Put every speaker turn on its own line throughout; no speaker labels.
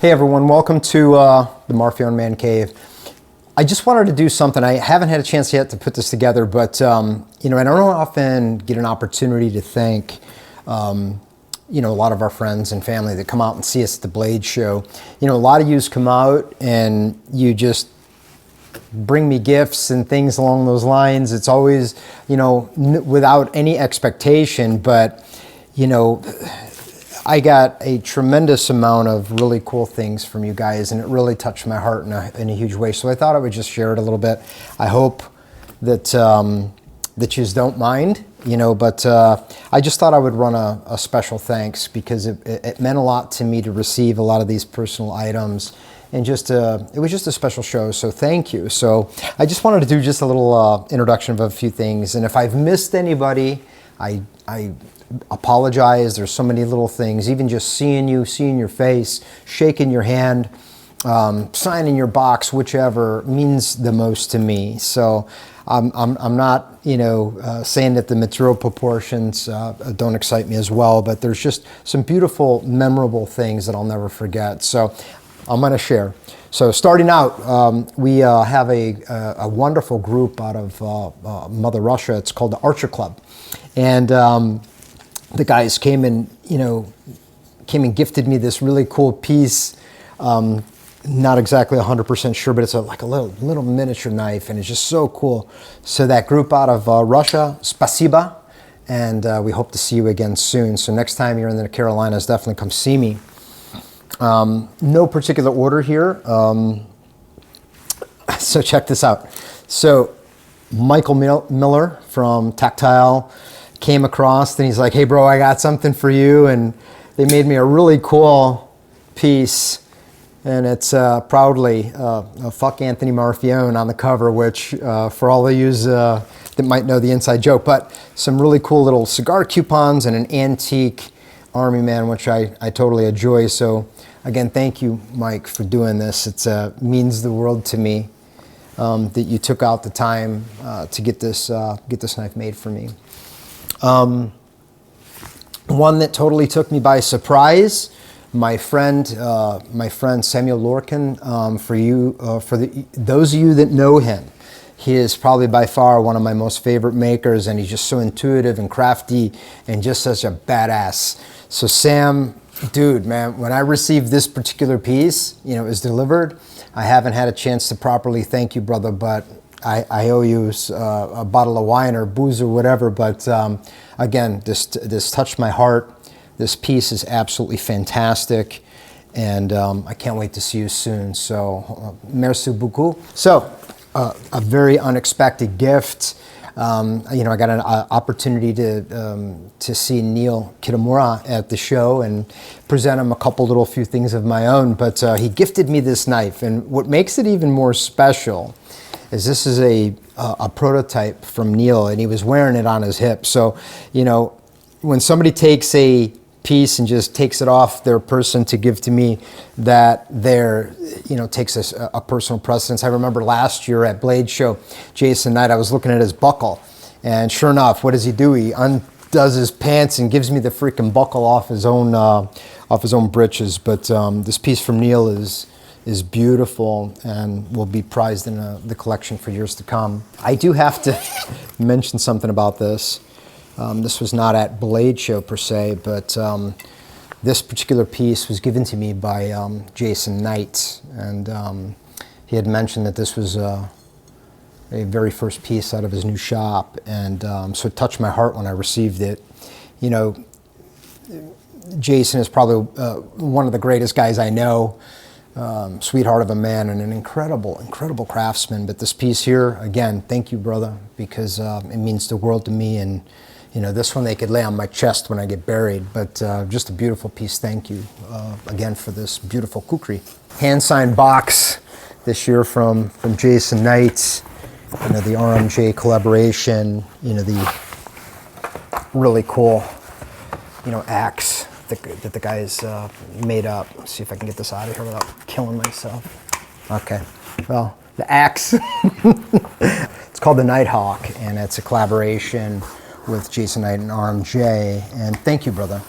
Hey everyone, welcome to the Marfione Man Cave. I just wanted to do something. I haven't had a chance yet to put this together, but you know, I don't often get an opportunity to thank you know, a lot of our friends and family that come out and see us at the Blade Show. You know, a lot of yous come out and you just bring me gifts and things along those lines. It's always, you know, without any expectation, but you know, I got a tremendous amount of really cool things from you guys, and it really touched my heart in a huge way. So I thought I would just share it a little bit. I hope that that you don't mind, you know, but I just thought I would run a special thanks because it meant a lot to me to receive a lot of these personal items, and just it was just a special show. So thank you. So I just wanted to do just a little introduction of a few things, and if I've missed anybody, I apologize. There's so many little things. Even just seeing you, seeing your face, shaking your hand, signing your box, whichever means the most to me. So I'm not, you know, saying that the material proportions don't excite me as well, but there's just some beautiful, memorable things that I'll never forget. So I'm going to share. So starting out, we have a wonderful group out of Mother Russia. It's called the Archer Club, and the guys came and, you know, gifted me this really cool piece. Not exactly 100% sure, but it's like a little miniature knife, and it's just so cool. So that group out of Russia, spasiba, and we hope to see you again soon. So next time you're in the Carolinas, definitely come see me. No particular order here. So check this out. So Michael Miller from Tactile came across, and he's like, hey bro, I got something for you, and they made me a really cool piece, and it's proudly a fuck Anthony Marfione on the cover, which for all of you that might know the inside joke, but some really cool little cigar coupons and an antique Army man, which I totally enjoy. So again, thank you, Mike, for doing this. It means the world to me that you took out the time to get this knife made for me. One that totally took me by surprise, my friend Samuel Lurquin. For those of you that know him, he is probably by far one of my most favorite makers, and he's just so intuitive and crafty and just such a badass. So Sam, dude, man, when I received this particular piece, you know, it was delivered. I haven't had a chance to properly thank you, brother, but I owe you a bottle of wine or booze or whatever, but again, this touched my heart. This piece is absolutely fantastic, and I can't wait to see you soon. So, merci beaucoup. So, a very unexpected gift. You know, I got an opportunity to see Neil Kirimura at the show and present him a few things of my own, but he gifted me this knife, and what makes it even more special is this is a prototype from Neil, and he was wearing it on his hip. So, you know, when somebody takes a piece and just takes it off their person to give to me, that you know, takes a personal precedence. I remember last year at Blade Show, Jason Knight, I was looking at his buckle, and sure enough, what does he do? He undoes his pants and gives me the freaking buckle off his own britches. But this piece from Neil is beautiful and will be prized in the collection for years to come. I do have to mention something about this. This was not at Blade Show per se, but this particular piece was given to me by Jason Knight, and he had mentioned that this was a very first piece out of his new shop, and so it touched my heart when I received it. You know, Jason is probably one of the greatest guys I know. Sweetheart of a man and an incredible craftsman. But this piece here, again, thank you, brother, because it means the world to me. And you know, this one they could lay on my chest when I get buried. But just a beautiful piece. Thank you again for this beautiful kukri. Hand signed box this year from Jason Knight. You know, the RMJ collaboration. You know, the really cool, you know, axe that the guys made up. Let's see if I can get this out of here without killing myself. Okay, well, the axe, it's called the Nighthawk, and it's a collaboration with Jason Knight and RMJ, and thank you, brother.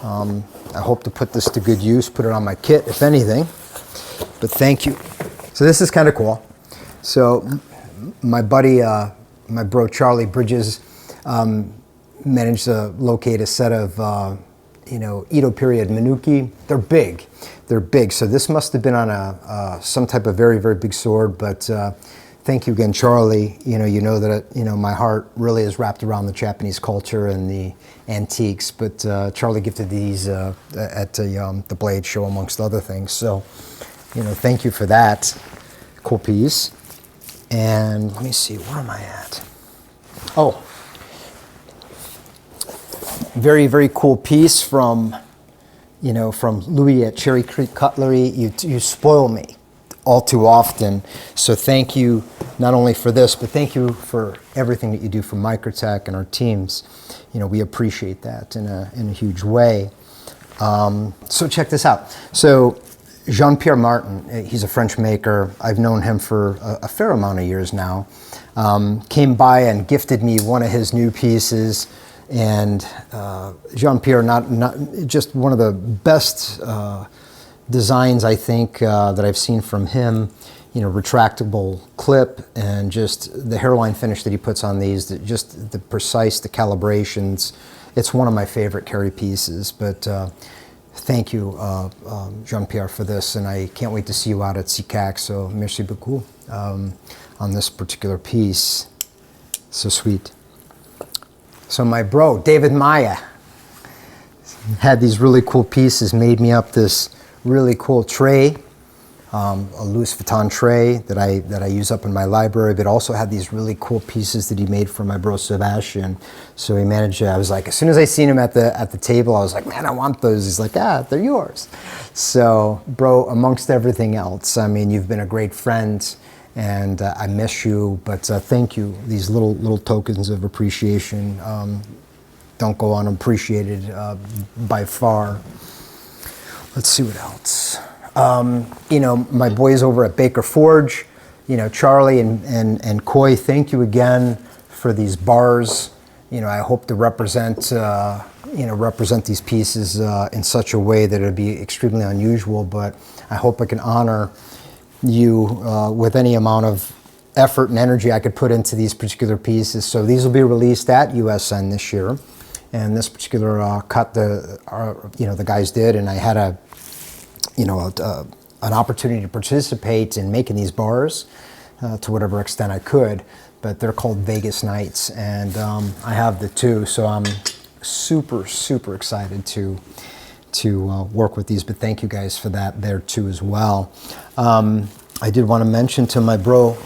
I hope to put this to good use, put it on my kit, if anything. But thank you. So this is kind of cool. So my buddy, my bro Charlie Bridges, managed to locate a set of, Edo period Minuki. They're big. They're big. So this must have been on some type of very, very big sword. But thank you again, Charlie. You know that my heart really is wrapped around the Japanese culture and the antiques. But Charlie gifted these at the Blade Show, amongst other things. So, thank you for that. Cool piece. And let me see, where am I at? Oh, very, very cool piece from Louis at Cherry Creek Cutlery. You spoil me all too often. So thank you not only for this, but thank you for everything that you do for Microtech and our teams. We appreciate that in a huge way. So check this out. So Jean-Pierre Martin, he's a French maker. I've known him for a fair amount of years now. Came by and gifted me one of his new pieces. And Jean-Pierre, not just one of the best designs, I think, that I've seen from him. Retractable clip, and just the hairline finish that he puts on these, just the precise, the calibrations. It's one of my favorite carry pieces. But thank you, Jean-Pierre, for this, and I can't wait to see you out at CCAC. So merci beaucoup on this particular piece. So sweet. So my bro, David Maya, had these really cool pieces, made me up this really cool tray, a Louis Vuitton tray that I use up in my library, but also had these really cool pieces that he made for my bro Sebastijan. So he managed to, I was like, as soon as I seen him at the table, I was like, man, I want those. He's like, they're yours. So bro, amongst everything else, I mean, you've been a great friend, and I miss you, but thank you. These little tokens of appreciation don't go unappreciated by far. Let's see what else. My boys over at Baker Forge, Charlie and Coy, thank you again for these bars. I hope to represent these pieces in such a way that it'll be extremely unusual, but I hope I can honor you with any amount of effort and energy I could put into these particular pieces. So these will be released at USN this year, and this particular cut the guys did, and I had an opportunity to participate in making these bars to whatever extent I could. But they're called Vegas Nights, and I have the two, so I'm super excited to work with these. But thank you guys for that there too as well. I did want to mention to my bro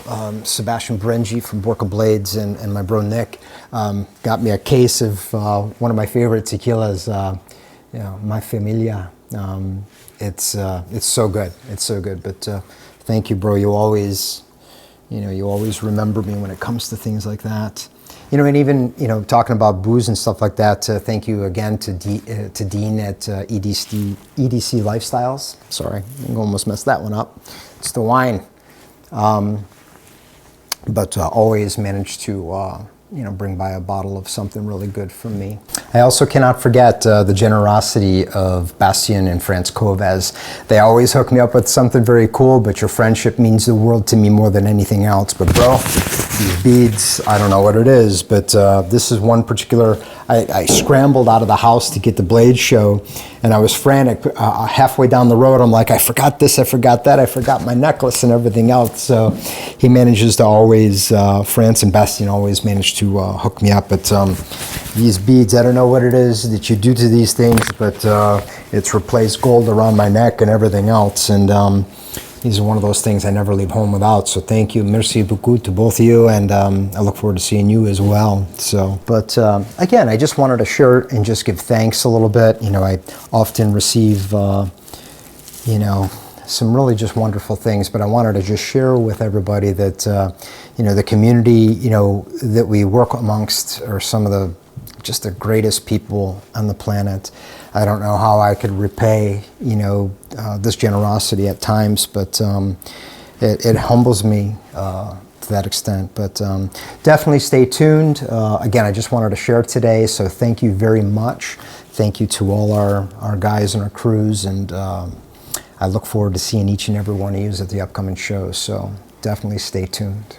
Sebastijan Berenji from Orca Blades, and my bro Nick got me a case of one of my favorite tequilas, My Familia. It's so good. It's so good. But thank you, bro. You always remember me when it comes to things like that. And even talking about booze and stuff like that. Thank you again to Dien at EDC Lifestyles. Sorry, I almost messed that one up. It's the wine, but always managed to bring by a bottle of something really good from me. I also cannot forget the generosity of Bastion and Franz Coves. They always hook me up with something very cool, but your friendship means the world to me more than anything else. But bro, these beads, I don't know what it is, but this is one particular, I scrambled out of the house to get the Blade Show, and I was frantic. Halfway down the road, I'm like, I forgot this, I forgot that, I forgot my necklace and everything else. So he manages to always, Franz and Bastien always manage to hook me up. But these beads, I don't know what it is that you do to these things, but it's replaced gold around my neck and everything else. And these are one of those things I never leave home without. So thank you, merci beaucoup to both of you, and I look forward to seeing you as well. So, but again, I just wanted to share and just give thanks a little bit. I often receive, some really just wonderful things, but I wanted to just share with everybody that, the community, that we work amongst are some of the greatest people on the planet. I don't know how I could repay, this generosity at times, but it humbles me to that extent. But definitely stay tuned. Again, I just wanted to share today, so thank you very much. Thank you to all our guys and our crews, and I look forward to seeing each and every one of you at the upcoming shows, so definitely stay tuned.